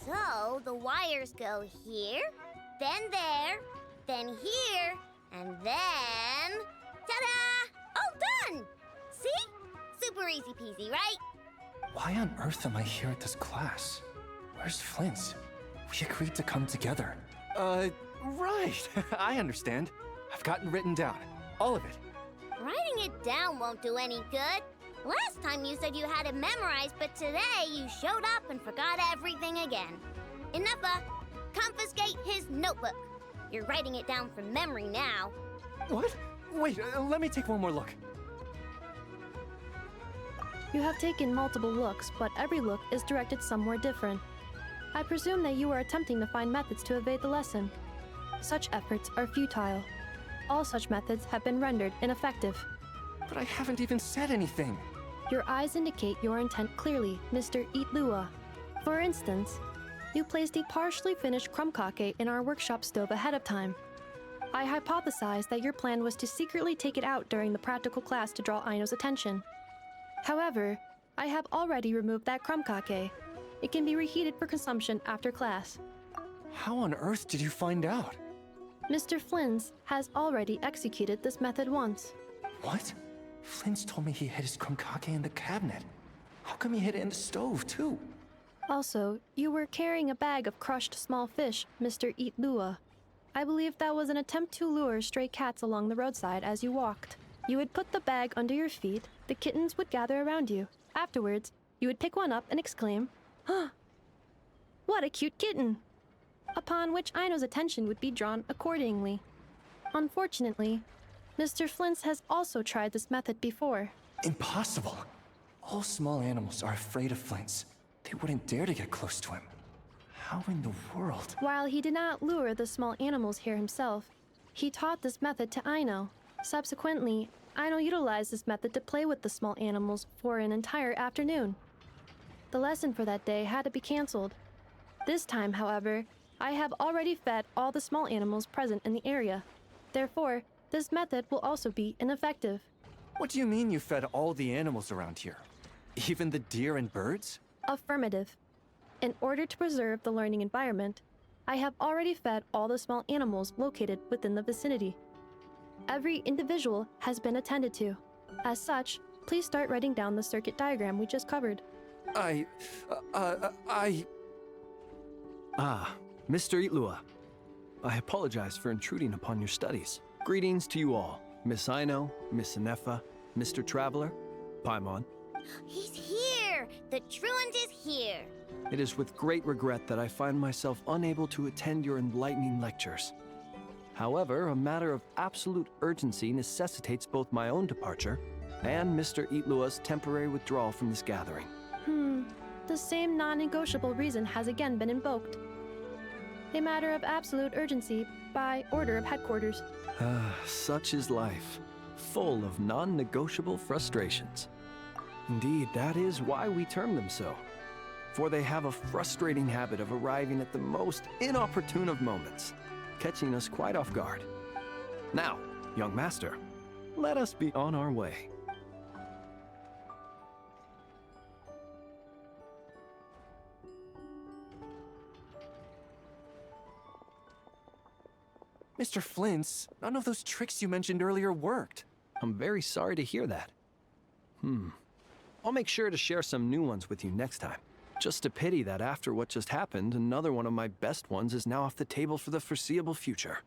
So the wires go here, then there, then here, and then... Ta-da! All done! See? Super easy peasy, right? Why on earth am I here at this class? Where's Flint's? We agreed to come together. Right. I understand. I've gotten written down. All of it. Writing it down won't do any good. Last time you said you had it memorized, but today you showed up and forgot everything again. Enough. Confiscate his notebook. You're writing it down from memory now. What? Wait, let me take one more look. You have taken multiple looks, but every look is directed somewhere different. I presume that you are attempting to find methods to evade the lesson. Such efforts are futile. All such methods have been rendered ineffective. But I haven't even said anything. Your eyes indicate your intent clearly, Mr. Illuga. For instance, you placed a partially finished crumb cake in our workshop stove ahead of time. I hypothesized that your plan was to secretly take it out during the practical class to draw Aino's attention. However, I have already removed that crumb cake. It can be reheated for consumption after class. How on earth did you find out? Mr. Flynns has already executed this method once. What? Flint's told me he hid his crumb cake in the cabinet. How come he hid it in the stove, too? Also, you were carrying a bag of crushed small fish, Mr. Illuga. I believe that was an attempt to lure stray cats along the roadside as you walked. You would put the bag under your feet, the kittens would gather around you. Afterwards, you would pick one up and exclaim, "Huh! What a cute kitten!" Upon which Aino's attention would be drawn accordingly. Unfortunately, Mr. Flint's has also tried this method before. Impossible. All small animals are afraid of Flint's. They wouldn't dare to get close to him. How in the world? While he did not lure the small animals here himself, he taught this method to Aino. Subsequently, Aino utilized this method to play with the small animals for an entire afternoon. The lesson for that day had to be canceled. This time, however, I have already fed all the small animals present in the area. Therefore, this method will also be ineffective. What do you mean you fed all the animals around here? Even the deer and birds? Affirmative. In order to preserve the learning environment, I have already fed all the small animals located within the vicinity. Every individual has been attended to. As such, please start writing down the circuit diagram we just covered. Mr. Illuga. I apologize for intruding upon your studies. Greetings to you all, Miss Aino, Miss Inefa, Mr. Traveler, Paimon. He's here! The truant is here! It is with great regret that I find myself unable to attend your enlightening lectures. However, a matter of absolute urgency necessitates both my own departure and Mr. Illuga's temporary withdrawal from this gathering. The same non-negotiable reason has again been invoked. A matter of absolute urgency by order of headquarters. Such is life, full of non-negotiable frustrations. Indeed, that is why we term them so. For they have a frustrating habit of arriving at the most inopportune of moments, catching us quite off guard. Now, young master, let us be on our way. Mr. Flint's, none of those tricks you mentioned earlier worked. I'm very sorry to hear that. I'll make sure to share some new ones with you next time. Just a pity that after what just happened, another one of my best ones is now off the table for the foreseeable future.